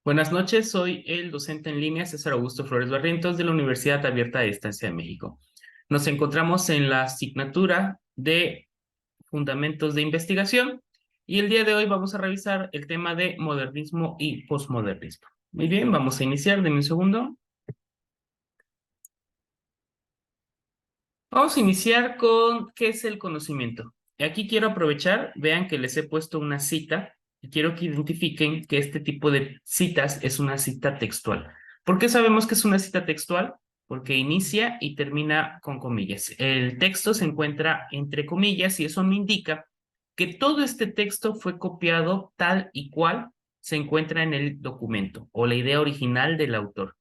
Buenas noches, soy el docente en línea César Augusto Flores Barrientos de la Universidad Abierta de Distancia de México. Nos encontramos en la asignatura de Fundamentos de Investigación y el día de hoy vamos a revisar el tema de modernismo y posmodernismo. Muy bien, vamos a iniciar, denme un segundo. Vamos a iniciar con ¿qué es el conocimiento? Y aquí quiero aprovechar, vean que les he puesto una cita y quiero que identifiquen que este tipo de citas es una cita textual. ¿Por qué sabemos que es una cita textual? Porque inicia y termina con comillas. El texto se encuentra entre comillas y eso me indica que todo este texto fue copiado tal y cual se encuentra en el documento o la idea original del autor.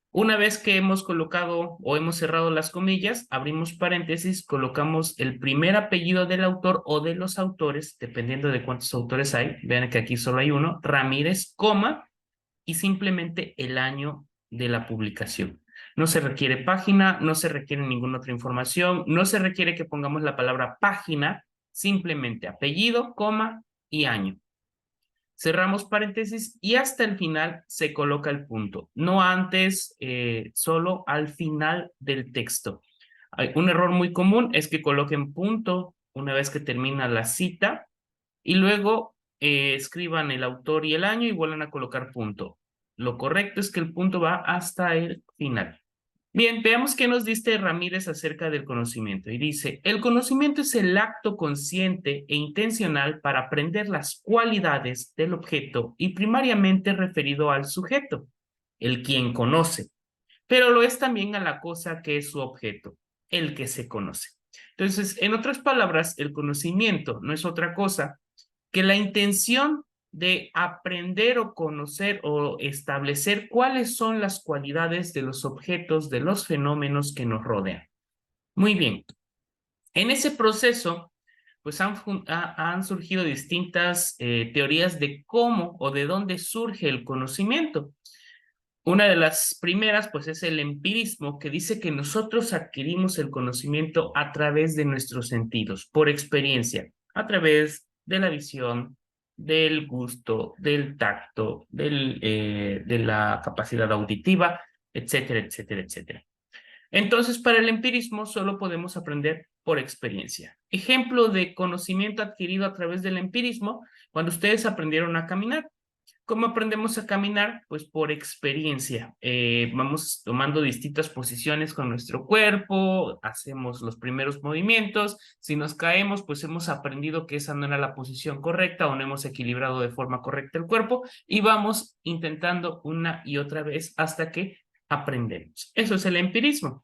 Una vez que hemos colocado o hemos cerrado las comillas, abrimos paréntesis, colocamos el primer apellido del autor o de los autores, dependiendo de cuántos autores hay. Vean que aquí solo hay uno, Ramírez, coma, y simplemente el año de la publicación. No se requiere página, no se requiere ninguna otra información, no se requiere que pongamos la palabra página, simplemente apellido, coma y año. Cerramos paréntesis y hasta el final se coloca el punto, no antes, solo al final del texto. Hay un error muy común es que coloquen punto una vez que termina la cita y luego escriban el autor y el año y vuelvan a colocar punto. Lo correcto es que el punto va hasta el final. Bien, veamos qué nos dice Ramírez acerca del conocimiento. Y dice, el conocimiento es el acto consciente e intencional para aprender las cualidades del objeto y primariamente referido al sujeto, el quien conoce, pero lo es también a la cosa que es su objeto, el que se conoce. Entonces, en otras palabras, el conocimiento no es otra cosa que la intención de aprender o conocer o establecer cuáles son las cualidades de los objetos, de los fenómenos que nos rodean. Muy bien, en ese proceso, pues han surgido distintas teorías de cómo o de dónde surge el conocimiento. Una de las primeras, pues, es el empirismo, que dice que nosotros adquirimos el conocimiento a través de nuestros sentidos, por experiencia, a través de la visión, del gusto, del tacto, de la capacidad auditiva, etcétera, etcétera, etcétera. Entonces, para el empirismo solo podemos aprender por experiencia. Ejemplo de conocimiento adquirido a través del empirismo, cuando ustedes aprendieron a caminar. ¿Cómo aprendemos a caminar? Pues por experiencia. Vamos tomando distintas posiciones con nuestro cuerpo, hacemos los primeros movimientos. Si nos caemos, pues hemos aprendido que esa no era la posición correcta o no hemos equilibrado de forma correcta el cuerpo y vamos intentando una y otra vez hasta que aprendemos. Eso es el empirismo.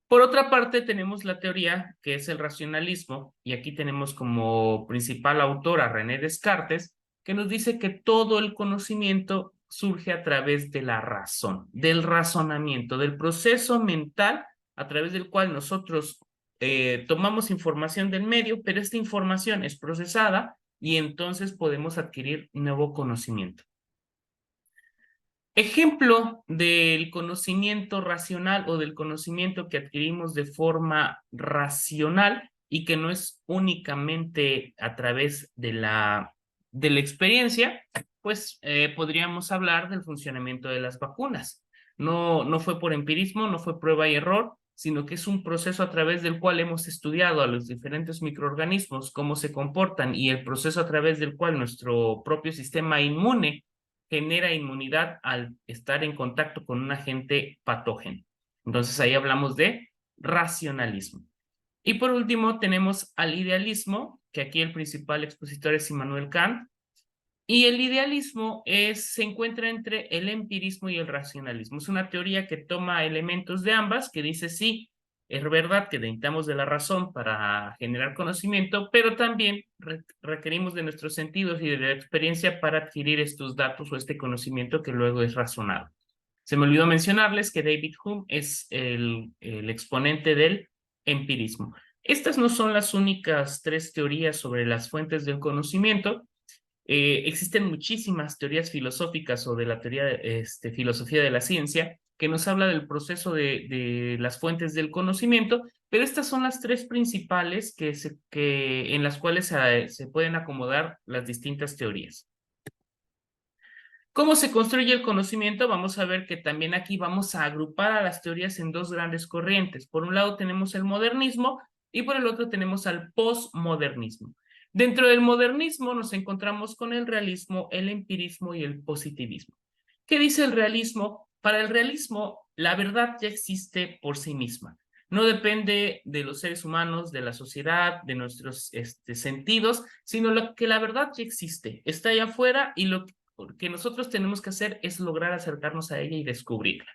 Por otra parte, tenemos la teoría que es el racionalismo, y aquí tenemos como principal autor a René Descartes, que nos dice que todo el conocimiento surge a través de la razón, del razonamiento, del proceso mental a través del cual nosotros tomamos información del medio, pero esta información es procesada y entonces podemos adquirir nuevo conocimiento. Ejemplo del conocimiento racional o del conocimiento que adquirimos de forma racional y que no es únicamente a través de la experiencia, pues podríamos hablar del funcionamiento de las vacunas. No, no fue por empirismo, no fue prueba y error, sino que es un proceso a través del cual hemos estudiado a los diferentes microorganismos, cómo se comportan y el proceso a través del cual nuestro propio sistema inmune genera inmunidad al estar en contacto con un agente patógeno. Entonces ahí hablamos de racionalismo. Y por último tenemos al idealismo, que aquí el principal expositor es Immanuel Kant, y el idealismo se encuentra entre el empirismo y el racionalismo. Es una teoría que toma elementos de ambas, que dice sí, es verdad que necesitamos de la razón para generar conocimiento, pero también requerimos de nuestros sentidos y de la experiencia para adquirir estos datos o este conocimiento que luego es razonado. Se me olvidó mencionarles que David Hume es el exponente del empirismo. Estas no son las únicas tres teorías sobre las fuentes del conocimiento. Existen muchísimas teorías filosóficas o de la teoría filosofía de la ciencia que nos habla del proceso de las fuentes del conocimiento, pero estas son las tres principales en las cuales se pueden acomodar las distintas teorías. ¿Cómo se construye el conocimiento? Vamos a ver que también aquí vamos a agrupar a las teorías en dos grandes corrientes. Por un lado tenemos el modernismo y por el otro tenemos al posmodernismo. Dentro del modernismo nos encontramos con el realismo, el empirismo y el positivismo. ¿Qué dice el realismo? Para el realismo, la verdad ya existe por sí misma. No depende de los seres humanos, de la sociedad, de nuestros sentidos, sino que la verdad ya existe, está allá afuera y lo que nosotros tenemos que hacer es lograr acercarnos a ella y descubrirla.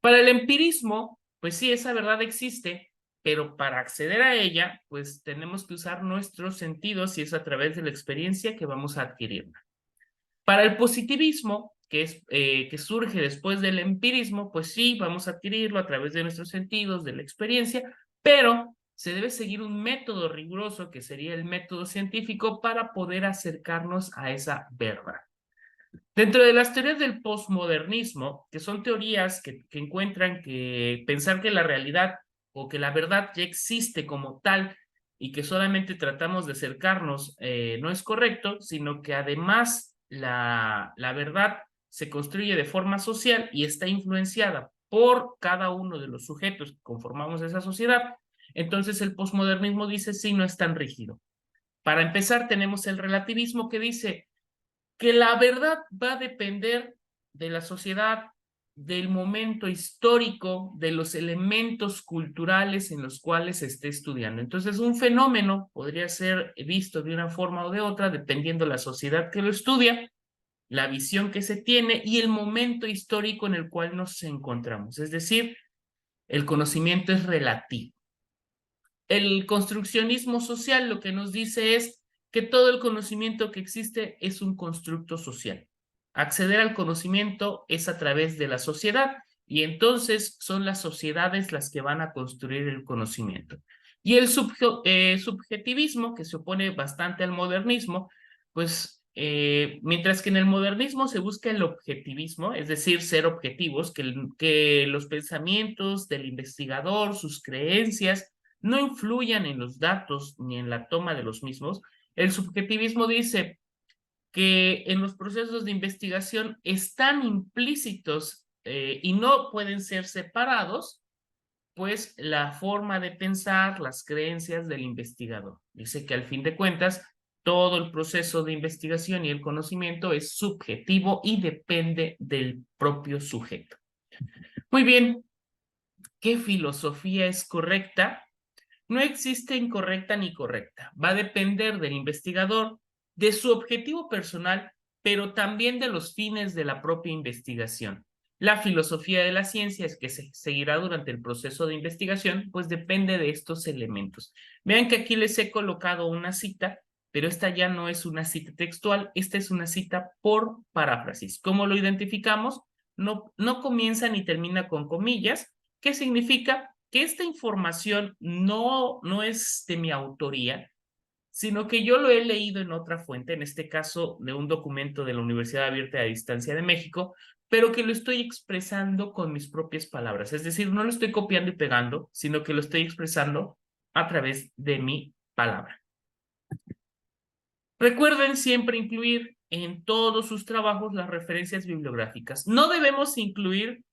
Para el empirismo, pues sí, esa verdad existe, pero para acceder a ella, pues tenemos que usar nuestros sentidos y es a través de la experiencia que vamos a adquirirla. Para el positivismo, que surge después del empirismo, pues sí, vamos a adquirirlo a través de nuestros sentidos, de la experiencia, pero se debe seguir un método riguroso, que sería el método científico, para poder acercarnos a esa verdad. Dentro de las teorías del posmodernismo, que son teorías que encuentran que pensar que la realidad o que la verdad ya existe como tal y que solamente tratamos de acercarnos no es correcto, sino que además la verdad se construye de forma social y está influenciada por cada uno de los sujetos que conformamos esa sociedad. Entonces el posmodernismo dice sí, no es tan rígido. Para empezar, tenemos el relativismo que dice que la verdad va a depender de la sociedad, del momento histórico, de los elementos culturales en los cuales se esté estudiando. Entonces, un fenómeno podría ser visto de una forma o de otra, dependiendo de la sociedad que lo estudia, la visión que se tiene y el momento histórico en el cual nos encontramos. Es decir, el conocimiento es relativo. El construccionismo social lo que nos dice es que todo el conocimiento que existe es un constructo social. Acceder al conocimiento es a través de la sociedad y entonces son las sociedades las que van a construir el conocimiento. Y el subjetivismo, que se opone bastante al modernismo, pues mientras que en el modernismo se busca el objetivismo, es decir, ser objetivos, que los pensamientos del investigador, sus creencias, no influyan en los datos ni en la toma de los mismos, el subjetivismo dice que en los procesos de investigación están implícitos y no pueden ser separados, pues la forma de pensar, las creencias del investigador. Dice que al fin de cuentas, todo el proceso de investigación y el conocimiento es subjetivo y depende del propio sujeto. Muy bien, ¿qué filosofía es correcta? No existe incorrecta ni correcta. Va a depender del investigador, de su objetivo personal, pero también de los fines de la propia investigación. La filosofía de la ciencia es que se seguirá durante el proceso de investigación, pues depende de estos elementos. Vean que aquí les he colocado una cita, pero esta ya no es una cita textual, esta es una cita por paráfrasis. ¿Cómo lo identificamos? No comienza ni termina con comillas. ¿Qué significa? Que esta información no es de mi autoría, sino que yo lo he leído en otra fuente, en este caso de un documento de la Universidad Abierta a Distancia de México, pero que lo estoy expresando con mis propias palabras. Es decir, no lo estoy copiando y pegando, sino que lo estoy expresando a través de mi palabra. Recuerden siempre incluir en todos sus trabajos las referencias bibliográficas. No debemos incluir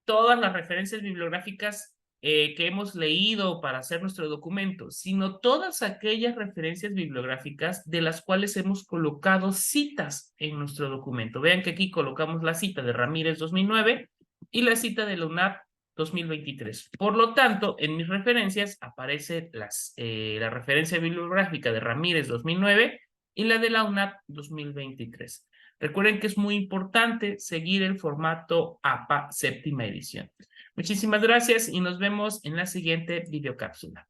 todas las referencias bibliográficas que hemos leído para hacer nuestro documento, sino todas aquellas referencias bibliográficas de las cuales hemos colocado citas en nuestro documento. Vean que aquí colocamos la cita de Ramírez 2009 y la cita de la UNAP 2023. Por lo tanto, en mis referencias aparece la referencia bibliográfica de Ramírez 2009 y la de la UNAP 2023. Recuerden que es muy importante seguir el formato APA séptima edición. Muchísimas gracias y nos vemos en la siguiente videocápsula.